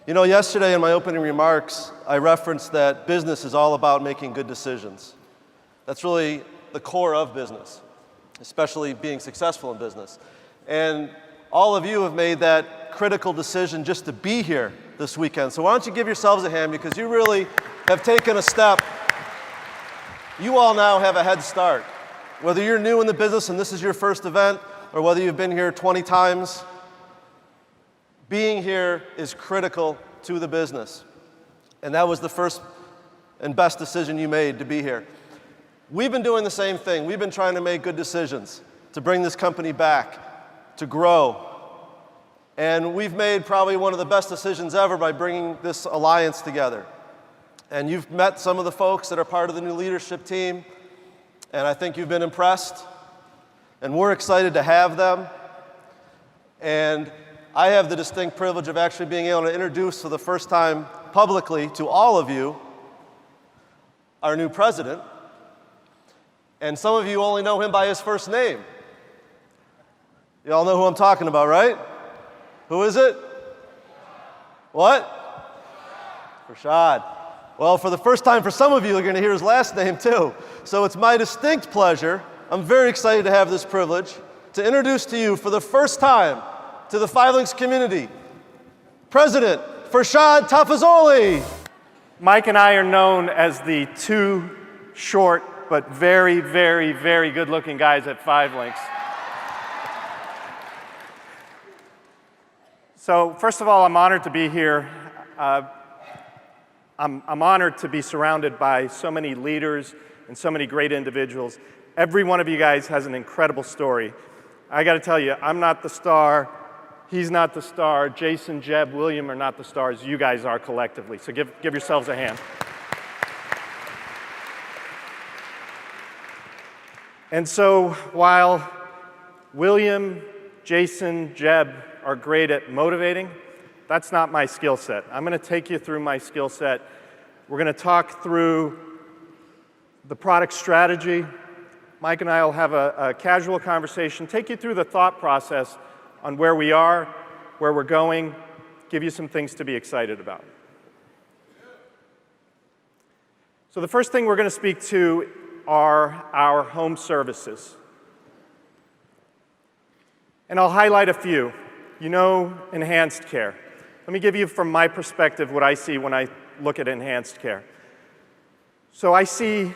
You know, yesterday in my opening remarks, I referenced that business is all about making good decisions. That's really the core of business, especially being successful in business. And all of you have made that critical decision just to be here this weekend. So why don't you give yourselves a hand, because you really have taken a step. You all now have a head start. Whether you're new in the business and this is your first event, or whether you've been here 20 times, being here is critical to the business. And that was the first and best decision you made, to be here. We've been doing the same thing. We've been trying to make good decisions to bring this company back, to grow. And we've made probably one of the best decisions ever by bringing this alliance together. And you've met some of the folks that are part of the new leadership team, and I think you've been impressed. And we're excited to have them. And I have the distinct privilege of actually being able to introduce for the first time publicly to all of you our new president. And some of you only know him by his first name. You all know who I'm talking about, right? Who is it? What? Farshad. Well, for the first time for some of you, you're going to hear his last name too. So it's my distinct pleasure, I'm very excited to have this privilege, to introduce to you for the first time to the 5 Links community, President Farshad Tafazzoli. Mike and I are known as the two short but very, very, very good-looking guys at 5 Links. So first of all, I'm honored to be here. I'm honored to be surrounded by so many leaders and so many great individuals. Every one of you guys has an incredible story. I got to tell you, I'm not the star. He's not the star. Jason, Jeb, William are not the stars. You guys are collectively. So give yourselves a hand. And so while William, Jason, Jeb are great at motivating, that's not my skill set. I'm going to take you through my skill set. We're going to talk through the product strategy. Mike and I will have a casual conversation, take you through the thought process on where we are, where we're going, give you some things to be excited about. So the first thing we're going to speak to are our home services. And I'll highlight a few. You know enhanced care. Let me give you, from my perspective, what I see when I look at enhanced care. So I see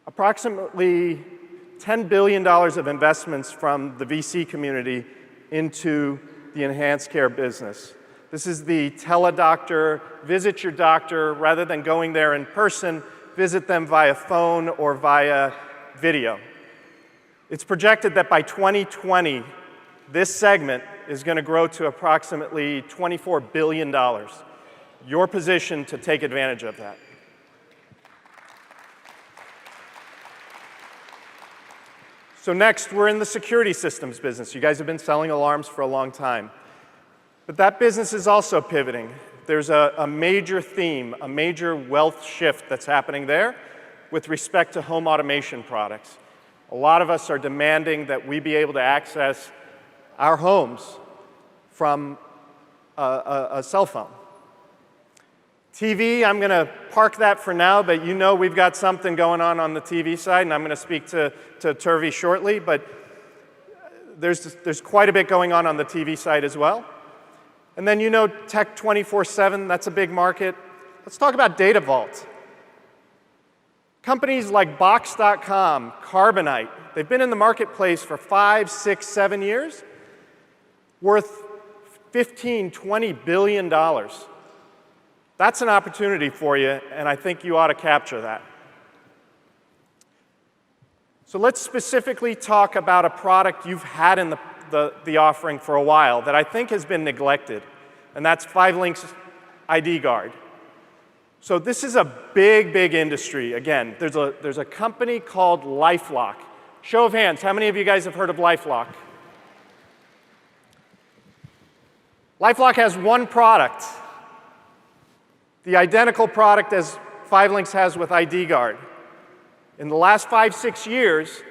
approximately $10 billion of investments from the VC community into the enhanced care business. This is the teledoctor, visit your doctor, rather than going there in person, visit them via phone or via video. It's projected that by 2020, this segment is going to grow to approximately $24 billion. You're positioned to take advantage of that. So next, we're in the security systems business. You guys have been selling alarms for a long time. But that business is also pivoting. There's a major theme, a major wealth shift that's happening there with respect to home automation products. A lot of us are demanding that we be able to access our homes from a cell phone. TV, I'm going to park that for now, but you know we've got something going on the TV side, and I'm going to speak to Turvey shortly, but there's quite a bit going on the TV side as well. And then you know Tech 24/7, that's a big market. Let's talk about Data Vault. Companies like Box.com, Carbonite, they've been in the marketplace for 5, 6, 7 years, worth $15, $20 billion. That's an opportunity for you, and I think you ought to capture that. So let's specifically talk about a product you've had in the offering for a while that I think has been neglected, and that's 5 Links ID Guard. So this is a big, big industry. Again, there's a company called LifeLock. Show of hands, how many of you guys have heard of LifeLock? LifeLock has one product, the identical product as 5 Links has with ID Guard. In the last 5, 6 years,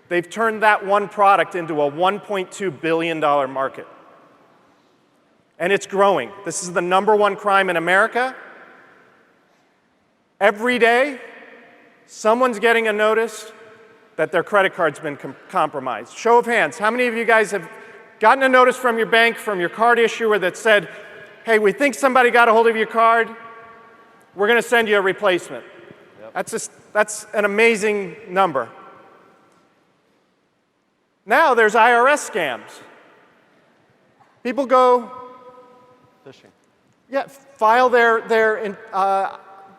they've turned that one product into a $1.2 billion market. And it's growing. This is the #1 crime in America. Every day, someone's getting a notice that their credit card's been compromised. Show of hands, how many of you guys have gotten a notice from your bank, from your card issuer that said, hey, we think somebody got a hold of your card, we're going to send you a replacement? Yep. That's an amazing number. Now there's IRS scams. People go, phishing. Yeah, file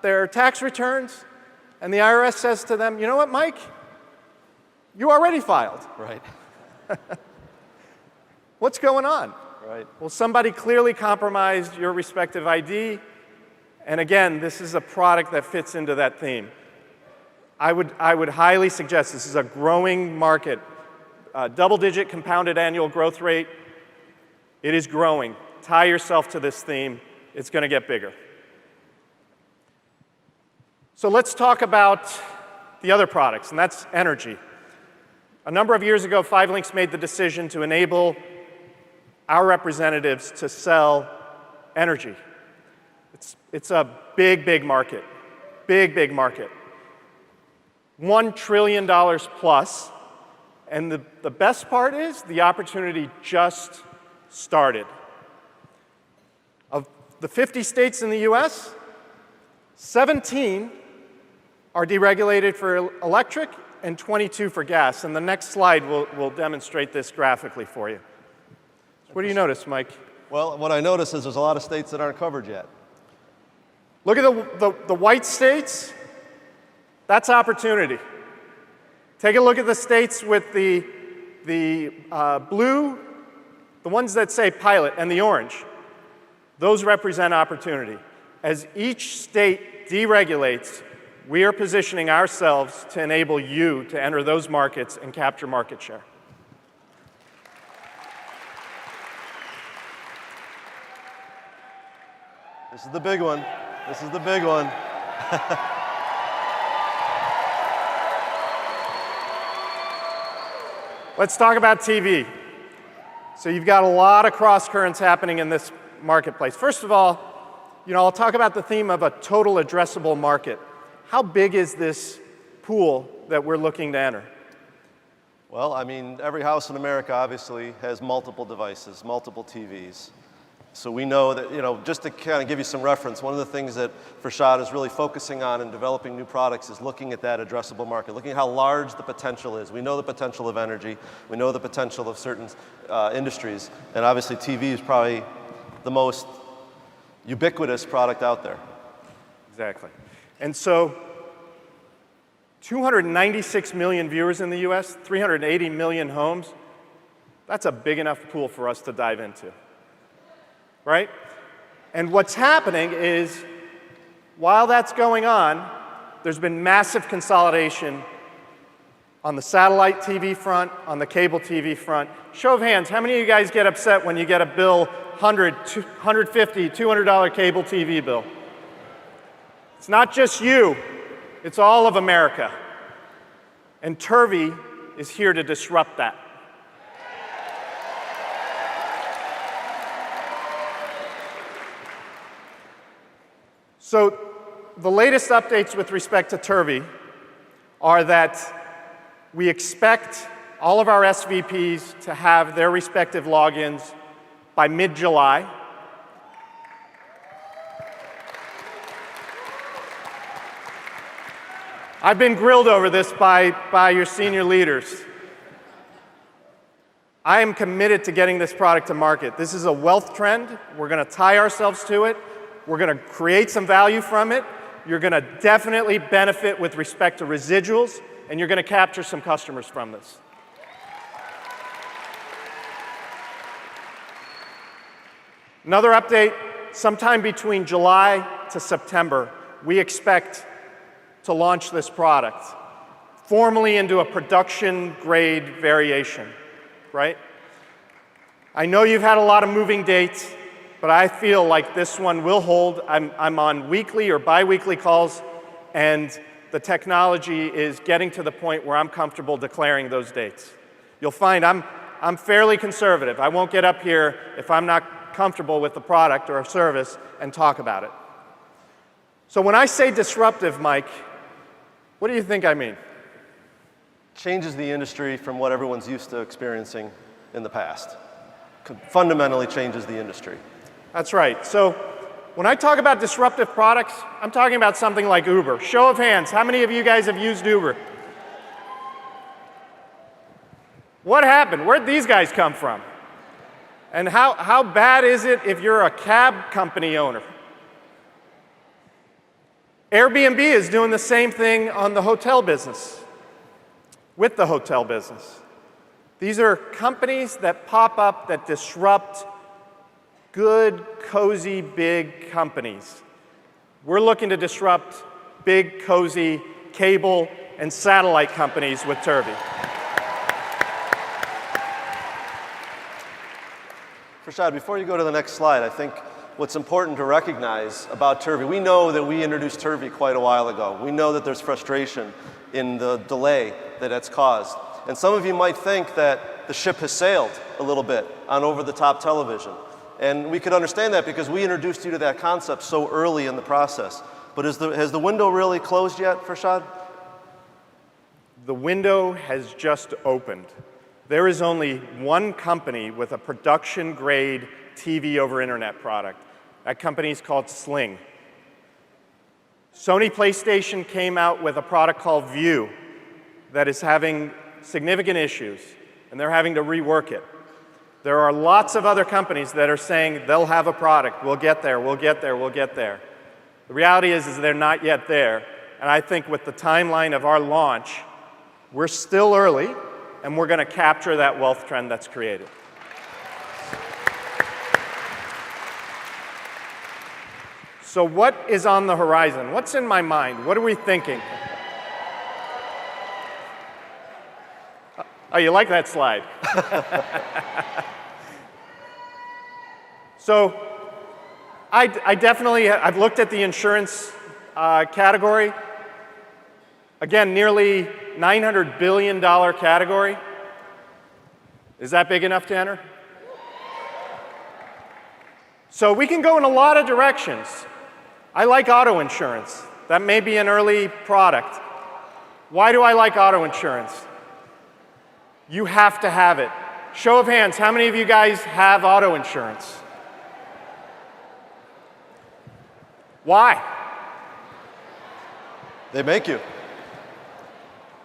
their tax returns, and the IRS says to them, you know what, Mike? You already filed. Right. What's going on? Right. Well, somebody clearly compromised your respective ID, and again, this is a product that fits into that theme. I would highly suggest this is a growing market, double-digit compounded annual growth rate. It is growing. Tie yourself to this theme. It's going to get bigger. So let's talk about the other products, and that's energy. A number of years ago, 5LINX made the decision to enable our representatives to sell energy. It's a big, big market. Big, big market. $1 trillion plus. And the best part is the opportunity just started. Of the 50 states in the US, 17 are deregulated for electric and 22 for gas. And the next slide will demonstrate this graphically for you. What do you notice, Mike? Well, what I notice is there's a lot of states that aren't covered yet. Look at the white states. That's opportunity. Take a look at the states with the blue, the ones that say pilot, and the orange. Those represent opportunity. As each state deregulates, we are positioning ourselves to enable you to enter those markets and capture market share. This is the big one. This is the big one. Let's talk about TV. So you've got a lot of cross currents happening in this marketplace. First of all, I'll talk about the theme of a total addressable market. How big is this pool that we're looking to enter? Well, I mean, every house in America obviously has multiple devices, multiple TVs. So we know that, just to kind of give you some reference, one of the things that Farshad is really focusing on in developing new products is looking at that addressable market, looking at how large the potential is. We know the potential of energy. We know the potential of certain industries. And obviously, TV is probably the most ubiquitous product out there. Exactly. And so 296 million viewers in the US, 380 million homes, that's a big enough pool for us to dive into. Right? And what's happening is, while that's going on, there's been massive consolidation on the satellite TV front, on the cable TV front. Show of hands, how many of you guys get upset when you get a bill, $100, $150, $200 cable TV bill? It's not just you, it's all of America. And Turvey is here to disrupt that. So the latest updates with respect to Turvey are that we expect all of our SVPs to have their respective logins by mid-July. I've been grilled over this by your senior leaders. I am committed to getting this product to market. This is a wealth trend. We're going to tie ourselves to it. We're going to create some value from it. You're going to definitely benefit with respect to residuals, and you're going to capture some customers from this. Another update, sometime between July to September, we expect to launch this product formally into a production-grade variation, right? I know you've had a lot of moving dates, but I feel like this one will hold. I'm on weekly or bi-weekly calls, and the technology is getting to the point where I'm comfortable declaring those dates. You'll find I'm fairly conservative. I won't get up here if I'm not comfortable with the product or service and talk about it. So when I say disruptive, Mike, what do you think I mean? Changes the industry from what everyone's used to experiencing in the past. Fundamentally changes the industry. That's right. So when I talk about disruptive products, I'm talking about something like Uber. Show of hands, how many of you guys have used Uber? What happened? Where'd these guys come from? And how bad is it if you're a cab company owner? Airbnb is doing the same thing on the hotel business, with the hotel business. These are companies that pop up that disrupt good, cozy, big companies. We're looking to disrupt big, cozy cable and satellite companies with Turvey. Farshad, before you go to the next slide, I think what's important to recognize about Turvey, we know that we introduced Turvey quite a while ago. We know that there's frustration in the delay that it's caused. And some of you might think that the ship has sailed a little bit on over-the-top television. And we could understand that because we introduced you to that concept so early in the process. But has the window really closed yet, Farshad? The window has just opened. There is only one company with a production-grade TV over internet product. That company is called Sling. Sony PlayStation came out with a product called View that is having significant issues, and they're having to rework it. There are lots of other companies that are saying they'll have a product, we'll get there, we'll get there, we'll get there. The reality is they're not yet there, and I think with the timeline of our launch, we're still early, and we're going to capture that wealth trend that's created. So what is on the horizon? What's in my mind? What are we thinking? Oh, you like that slide? So I've looked at the insurance category. Again, nearly $900 billion category. Is that big enough to enter? So we can go in a lot of directions. I like auto insurance. That may be an early product. Why do I like auto insurance? You have to have it. Show of hands, how many of you guys have auto insurance? Why? They make you.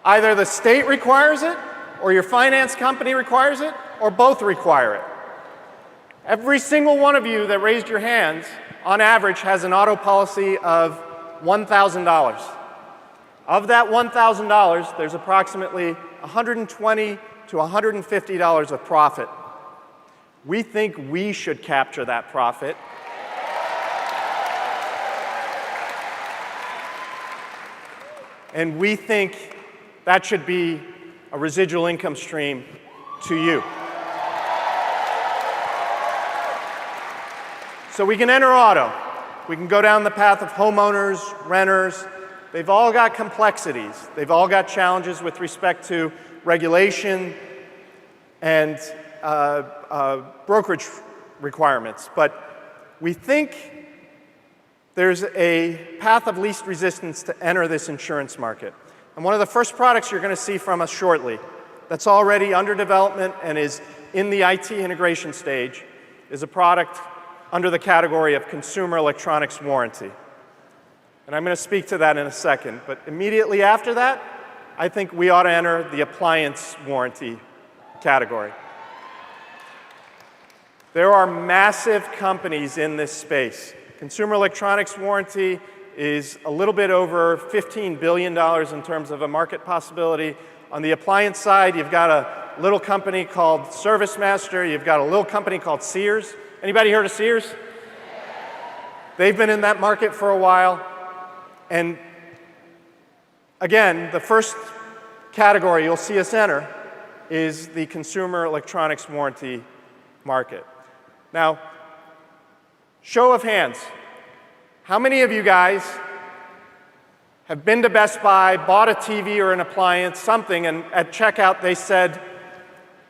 Either the state requires it, or your finance company requires it, or both require it. Every single one of you that raised your hands, on average, has an auto policy of $1,000. Of that $1,000, there's approximately $120 to $150 of profit. We think we should capture that profit. And we think that should be a residual income stream to you. So we can enter auto. We can go down the path of homeowners, renters. They've all got complexities. They've all got challenges with respect to regulation and brokerage requirements. But we think there's a path of least resistance to enter this insurance market. And one of the first products you're going to see from us shortly that's already under development and is in the IT integration stage is a product under the category of consumer electronics warranty. And I'm going to speak to that in a second. But immediately after that, I think we ought to enter the appliance warranty category. There are massive companies in this space. Consumer electronics warranty is a little bit over $15 billion in terms of a market possibility. On the appliance side, you've got a little company called ServiceMaster. You've got a little company called Sears. Anybody heard of Sears? They've been in that market for a while. And again, the first category you'll see us enter is the consumer electronics warranty market. Now, show of hands. How many of you guys have been to Best Buy, bought a TV or an appliance, something, and at checkout they said,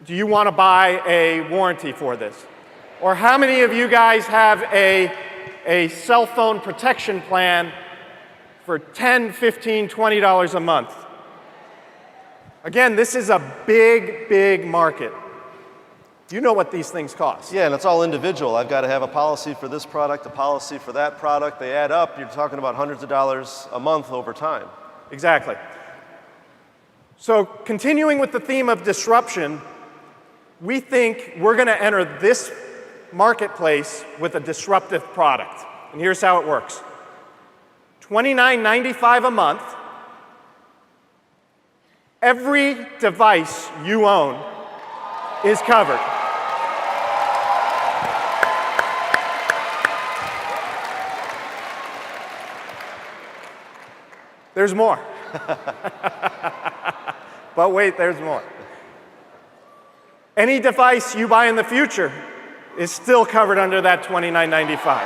do you want to buy a warranty for this? Or how many of you guys have a cell phone protection plan for $10, $15, $20 a month? Again, this is a big, big market. You know what these things cost. Yeah, and it's all individual. I've got to have a policy for this product, a policy for that product. They add up. You're talking about hundreds of dollars a month over time. Exactly. So continuing with the theme of disruption, we think we're going to enter this marketplace with a disruptive product. And here's how it works. $29.95 a month. Every device you own is covered. There's more. But wait, there's more. Any device you buy in the future is still covered under that $29.95.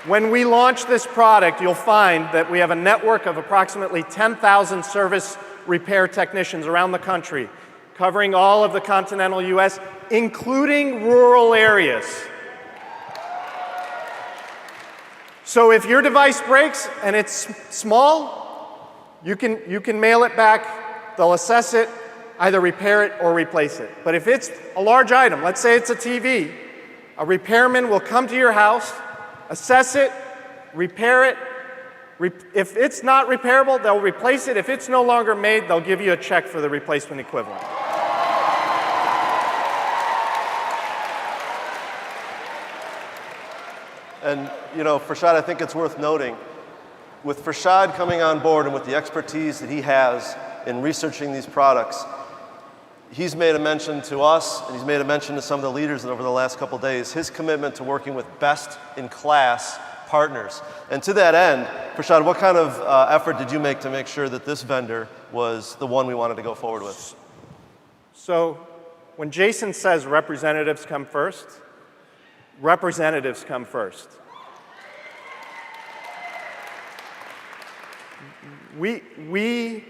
When we launch this product, you'll find that we have a network of approximately 10,000 service repair technicians around the country, covering all of the continental US, including rural areas. So if your device breaks and it's small, you can mail it back, they'll assess it, either repair it or replace it. But if it's a large item, let's say it's a TV, a repairman will come to your house, assess it, repair it. If it's not repairable, they'll replace it. If it's no longer made, they'll give you a check for the replacement equivalent. And, you know, Farshad, I think it's worth noting, with Farshad coming on board and with the expertise that he has in researching these products, he's made a mention to us, and he's made a mention to some of the leaders over the last couple days, his commitment to working with best-in-class partners. And to that end, Farshad, what kind of effort did you make to make sure that this vendor was the one we wanted to go forward with? So when Jason says representatives come first, representatives come first. We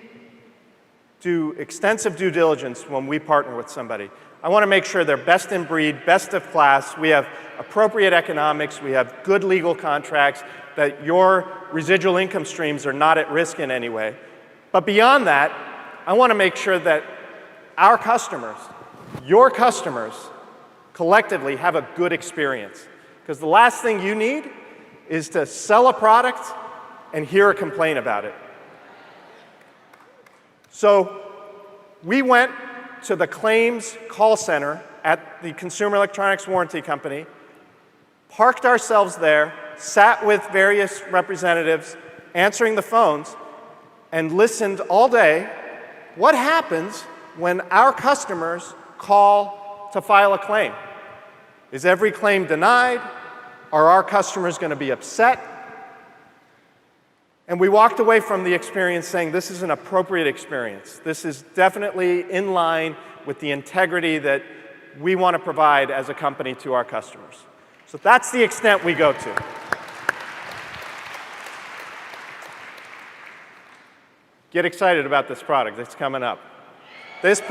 do extensive due diligence when we partner with somebody. I want to make sure they're best in breed, best of class. We have appropriate economics. We have good legal contracts, that your residual income streams are not at risk in any way. But beyond that, I want to make sure that our customers, your customers, collectively have a good experience. Because the last thing you need is to sell a product and hear a complaint about it. So we went to the claims call center at the Consumer Electronics Warranty Company, parked ourselves there, sat with various representatives answering the phones, and listened all day. What happens when our customers call to file a claim? Is every claim denied? Are our customers going to be upset? And we walked away from the experience saying this is an appropriate experience. This is definitely in line with the integrity that we want to provide as a company to our customers. So that's the extent we go to. Get excited about this product that's coming up. This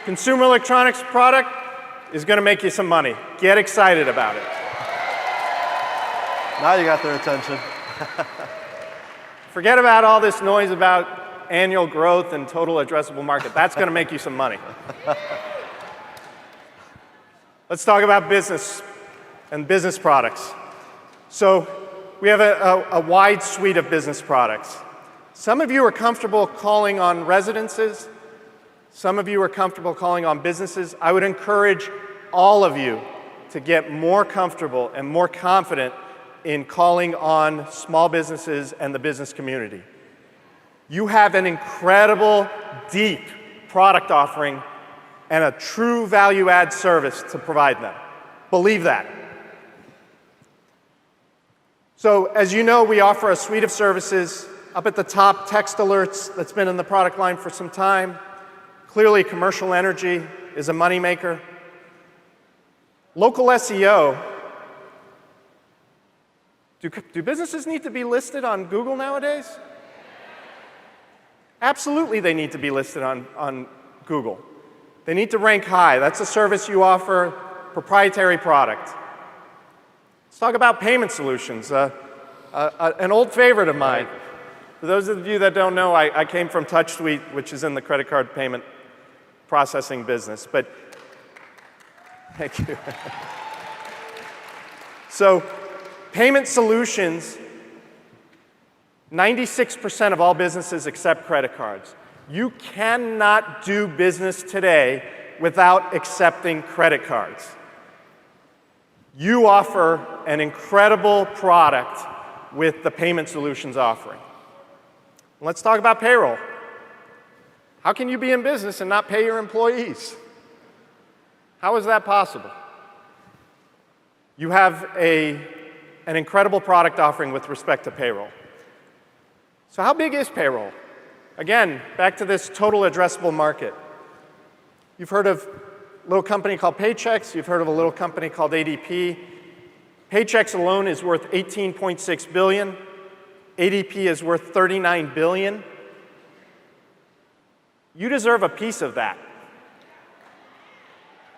consumer electronics product is going to make you some money. Get excited about it. Now you got their attention. Forget about all this noise about annual growth and total addressable market. That's going to make you some money. Let's talk about business and business products. So we have a wide suite of business products. Some of you are comfortable calling on residences. Some of you are comfortable calling on businesses. I would encourage all of you to get more comfortable and more confident in calling on small businesses and the business community. You have an incredible, deep product offering and a true value-add service to provide them. Believe that. So, as you know, we offer a suite of services. Up at the top, text alerts, that's been in the product line for some time. Clearly, commercial energy is a moneymaker. Local SEO. Do businesses need to be listed on Google nowadays? Absolutely, they need to be listed on Google. They need to rank high. That's a service you offer, proprietary product. Let's talk about payment solutions, an old favorite of mine. For those of you that don't know, I came from TouchSuite, which is in the credit card payment processing business. But thank you. So payment solutions, 96% of all businesses accept credit cards. You cannot do business today without accepting credit cards. You offer an incredible product with the payment solutions offering. Let's talk about payroll. How can you be in business and not pay your employees? How is that possible? You have an incredible product offering with respect to payroll. So how big is payroll? Again, back to this total addressable market. You've heard of a little company called Paychex. You've heard of a little company called ADP. Paychex alone is worth $18.6 billion. ADP is worth $39 billion. You deserve a piece of that.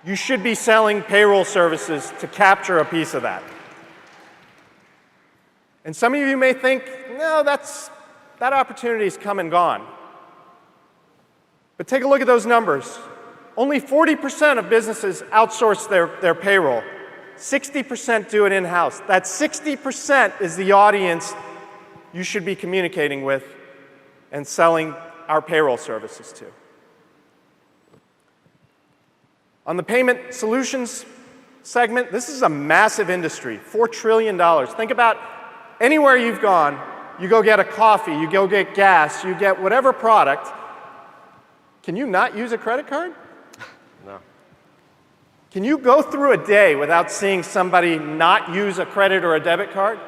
You should be selling payroll services to capture a piece of that. And some of you may think, no, that opportunity's come and gone. But take a look at those numbers. Only 40% of businesses outsource their payroll. 60% do it in-house. That 60% is the audience you should be communicating with and selling our payroll services to. On the payment solutions segment, this is a massive industry, $4 trillion. Think about anywhere you've gone, you go get a coffee, you go get gas, you get whatever product. Can you not use a credit card? No. Can you go through a day without seeing somebody not use a credit or a debit card?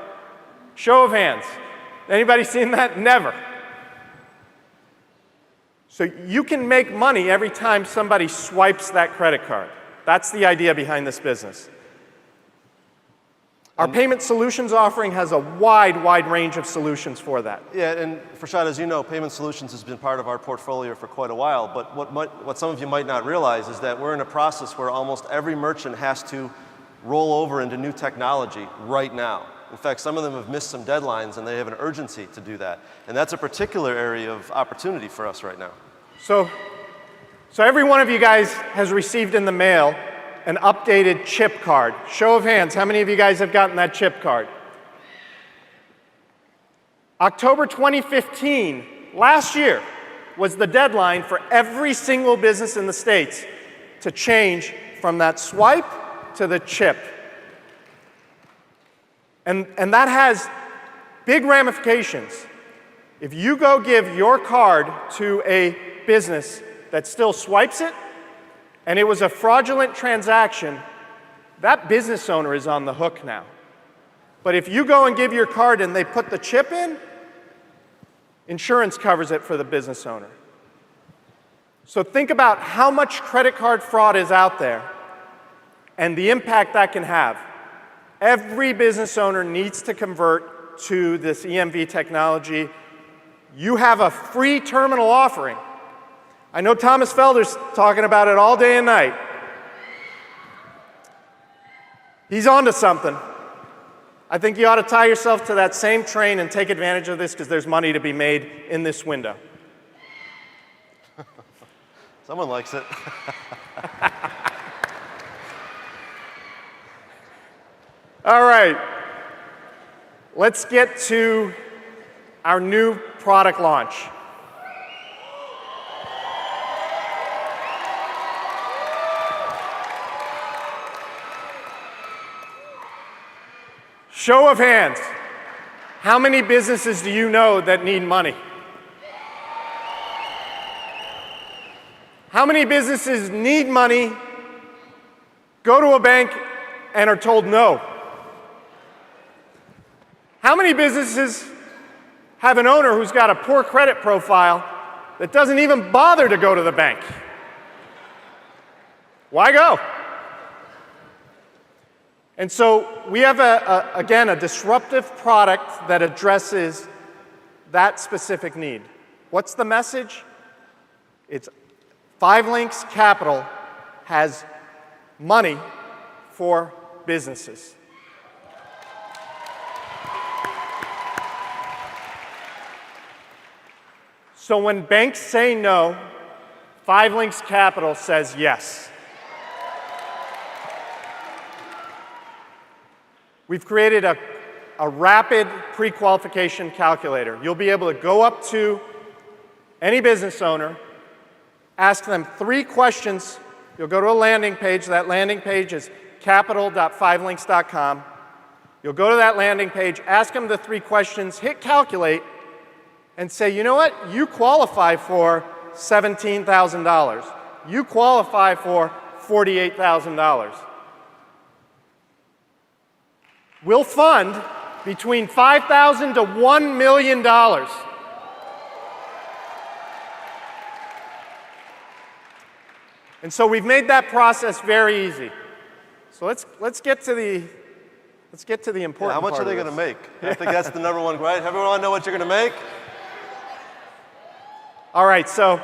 Show of hands. Anybody seen that? Never. So you can make money every time somebody swipes that credit card. That's the idea behind this business. Our payment solutions offering has a wide range of solutions for that. Yeah, and Farshad, as you know, payment solutions has been part of our portfolio for quite a while, but what some of you might not realize is that we're in a process where almost every merchant has to roll over into new technology right now. In fact, some of them have missed some deadlines and they have an urgency to do that. And that's a particular area of opportunity for us right now. So every one of you guys has received in the mail an updated chip card. Show of hands, how many of you guys have gotten that chip card? October 2015, last year, was the deadline for every single business in the States to change from that swipe to the chip. And that has big ramifications. If you go give your card to a business that still swipes it, and it was a fraudulent transaction, that business owner is on the hook now. But if you go and give your card and they put the chip in, insurance covers it for the business owner. So think about how much credit card fraud is out there and the impact that can have. Every business owner needs to convert to this EMV technology. You have a free terminal offering. I know Thomas Felder's talking about it all day and night. He's onto something. I think you ought to tie yourself to that same train and take advantage of this because there's money to be made in this window. Someone likes it. All right. Let's get to our new product launch. Show of hands. How many businesses do you know that need money? How many businesses need money, go to a bank, and are told no? How many businesses have an owner who's got a poor credit profile that doesn't even bother to go to the bank? Why go? And so we have, again, a disruptive product that addresses that specific need. What's the message? It's 5 Links Capital has money for businesses. So when banks say no, 5 Links Capital says yes. We've created a rapid pre-qualification calculator. You'll be able to go up to any business owner, ask them 3 questions. You'll go to a landing page. That landing page is capital.5links.com. You'll go to that landing page, ask them the 3 questions, hit calculate, and say, you know what? You qualify for $17,000. You qualify for $48,000. We'll fund between $5,000 to $1 million. And so we've made that process very easy. So let's get to the important part. How much are they going to make? I think that's the number one, right? Everyone want to know what you're going to make? All right, so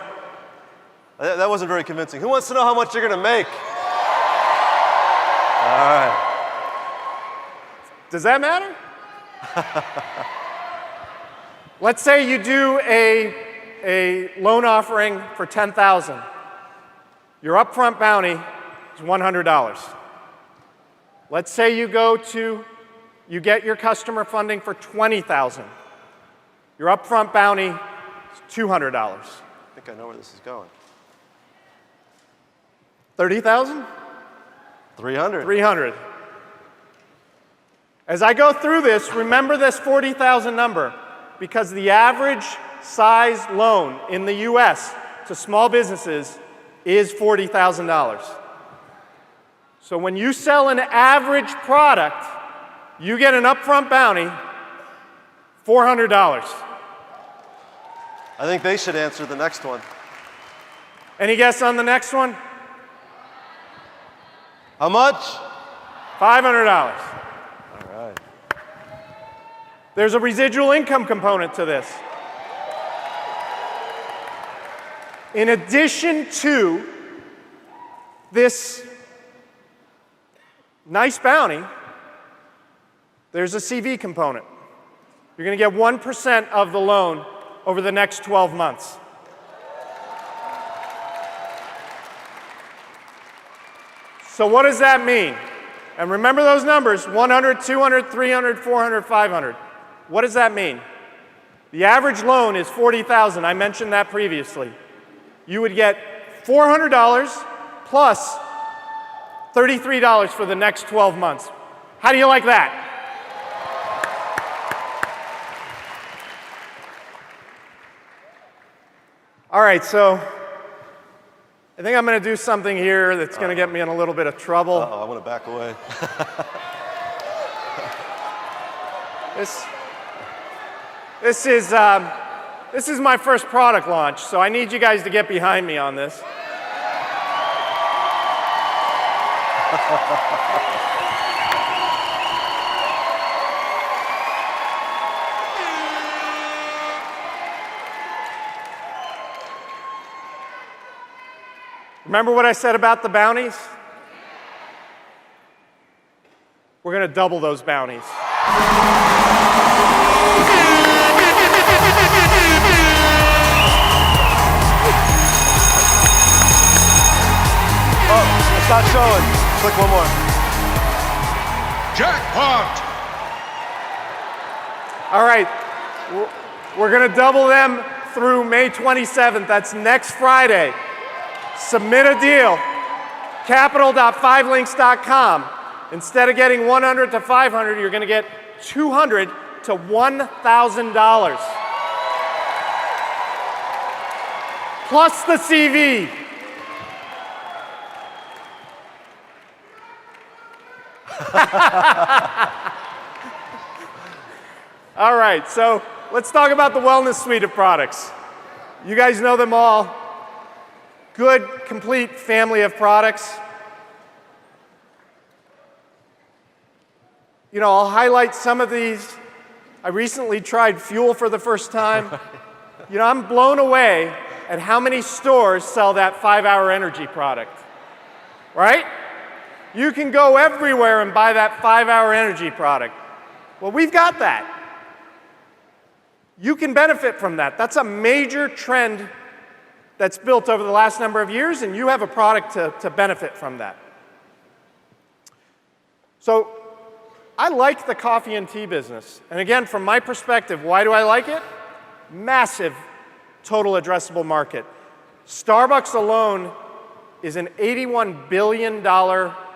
that wasn't very convincing. Who wants to know how much you're going to make? All right. Does that matter? Let's say you do a loan offering for $10,000. Your upfront bounty is $100. Let's say you get your customer funding for $20,000. Your upfront bounty is $200. I think I know where this is going. $30,000? 300. 300. As I go through this, remember this 40,000 number, because the average size loan in the US to small businesses is $40,000. So when you sell an average product, you get an upfront bounty, $400. I think they should answer the next one. Any guess on the next one? How much? $500. All right. There's a residual income component to this. In addition to this nice bounty, there's a CV component. You're going to get 1% of the loan over the next 12 months. So what does that mean? And remember those numbers, 100, 200, 300, 400, 500. What does that mean? The average loan is $40,000. I mentioned that previously. You would get $400 plus $33 for the next 12 months. How do you like that? All right, so I think I'm going to do something here that's going to get me in a little bit of trouble. Uh-oh, I want to back away. This is my first product launch, so I need you guys to get behind me on this. Remember what I said about the bounties? We're going to double those bounties. Oh, it's not showing. Click one more. Jackpot! All right, we're going to double them through May 27th. That's next Friday. Submit a deal. Capital.5links.com. Instead of getting 100 to 500, you're going to get 200 to $1,000. Plus the CV. All right, so let's talk about the wellness suite of products. You guys know them all. Good, complete family of products. You know, I'll highlight some of these. I recently tried Fuel for the first time. You know, I'm blown away at how many stores sell that 5-hour energy product, right? You can go everywhere and buy that 5-hour energy product. Well, we've got that. You can benefit from that. That's a major trend that's built over the last number of years, and you have a product to benefit from that. So I like the coffee and tea business. And again, from my perspective, why do I like it? Massive total addressable market. Starbucks alone is an $81 billion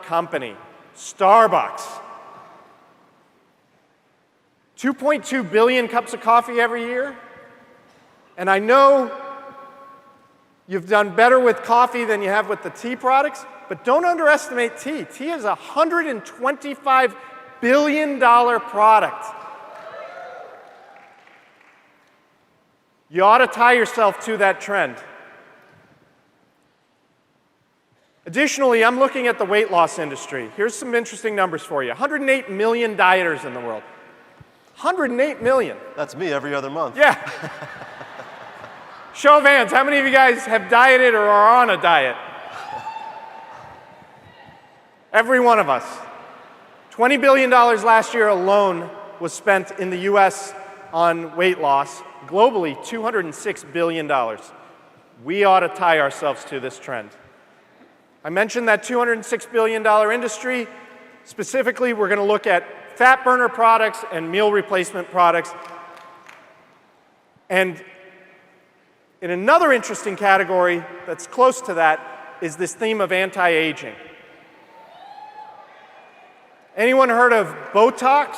company. Starbucks. 2.2 billion cups of coffee every year. And I know you've done better with coffee than you have with the tea products, but don't underestimate tea. Tea is a $125 billion product. You ought to tie yourself to that trend. Additionally, I'm looking at the weight loss industry. Here's some interesting numbers for you. 108 million dieters in the world. 108 million. That's me every other month. Yeah. Show of hands, how many of you guys have dieted or are on a diet? Every one of us. $20 billion last year alone was spent in the US on weight loss. Globally, $206 billion. We ought to tie ourselves to this trend. I mentioned that $206 billion industry. Specifically, we're going to look at fat burner products and meal replacement products. And in another interesting category that's close to that is this theme of anti-aging. Anyone heard of Botox?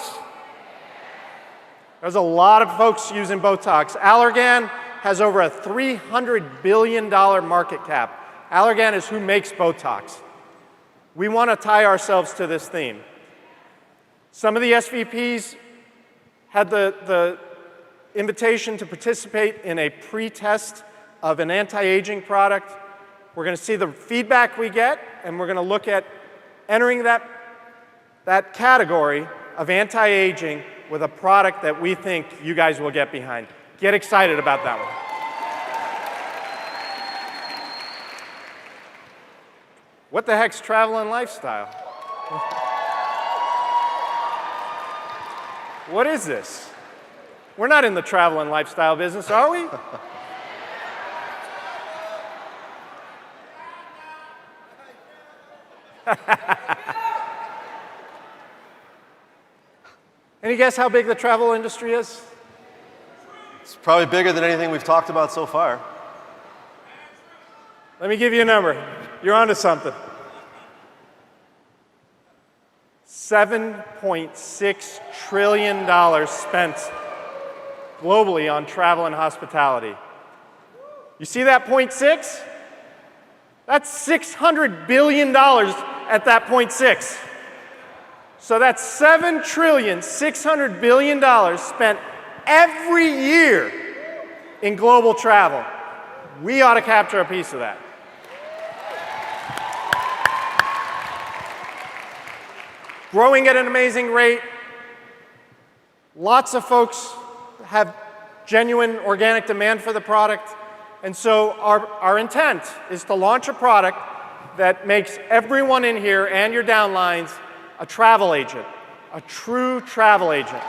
There's a lot of folks using Botox. Allergan has over a $300 billion market cap. Allergan is who makes Botox. We want to tie ourselves to this theme. Some of the SVPs had the invitation to participate in a pre-test of an anti-aging product. We're going to see the feedback we get, and we're going to look at entering that category of anti-aging with a product that we think you guys will get behind. Get excited about that one. What the heck's travel and lifestyle? What is this? We're not in the travel and lifestyle business, are we? Any guess how big the travel industry is? It's probably bigger than anything we've talked about so far. Let me give you a number. You're onto something. $7.6 trillion spent globally on travel and hospitality. You see that 0.6? That's $600 billion at that 0.6. So that's $7.6 trillion spent every year in global travel. We ought to capture a piece of that. Growing at an amazing rate. Lots of folks have genuine organic demand for the product. And so our intent is to launch a product that makes everyone in here and your downlines a travel agent, a true travel agent.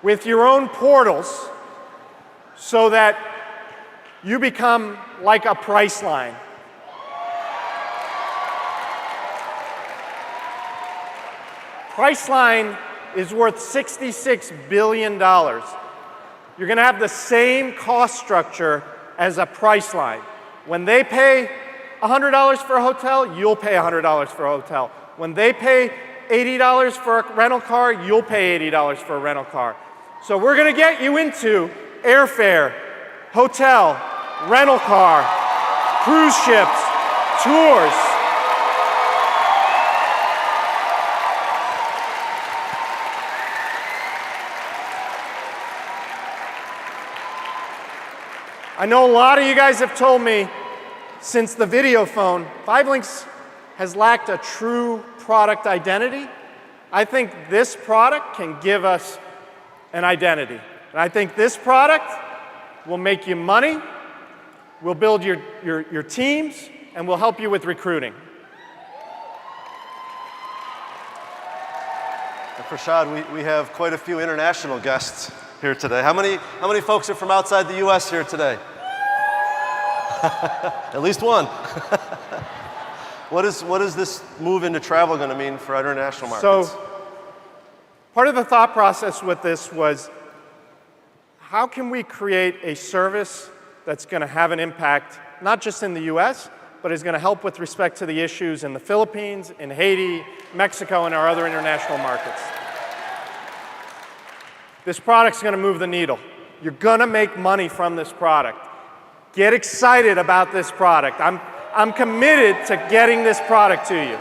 With your own portals so that you become like a Priceline. Priceline is worth $66 billion. You're going to have the same cost structure as a Priceline. When they pay $100 for a hotel, you'll pay $100 for a hotel. When they pay $80 for a rental car, you'll pay $80 for a rental car. So we're going to get you into airfare, hotel, rental car, cruise ships, tours. I know a lot of you guys have told me since the video phone, 5LINX has lacked a true product identity. I think this product can give us and identity. And I think this product will make you money, will build your teams, and will help you with recruiting. And Farshad, we have quite a few international guests here today. How many folks are from outside the US here today? At least one. What is this move into travel going to mean for our international markets? So, part of the thought process with this was, how can we create a service that's going to have an impact, not just in the US, but is going to help with respect to the issues in the Philippines, in Haiti, Mexico, and our other international markets. This product's going to move the needle. You're going to make money from this product. Get excited about this product. I'm committed to getting this product to you.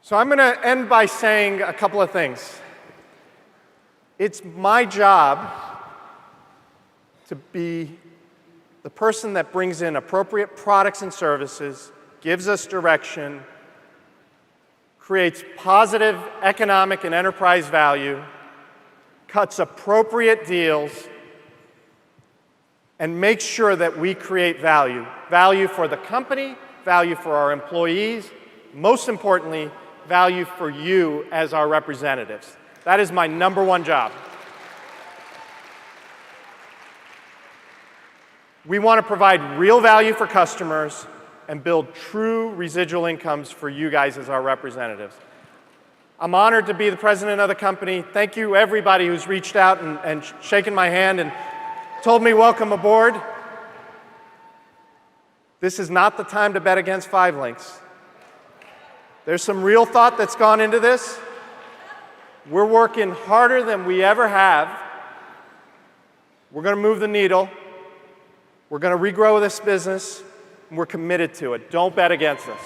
So I'm going to end by saying a couple of things. It's my job to be the person that brings in appropriate products and services, gives us direction, creates positive economic and enterprise value, cuts appropriate deals, and makes sure that we create value. Value for the company, value for our employees, most importantly, value for you as our representatives. That is my #1 job. We want to provide real value for customers and build true residual incomes for you guys as our representatives. I'm honored to be the president of the company. Thank you, everybody who's reached out and shaken my hand and told me welcome aboard. This is not the time to bet against 5 Links. There's some real thought that's gone into this. We're working harder than we ever have. We're going to move the needle. We're going to regrow this business, and we're committed to it. Don't bet against us.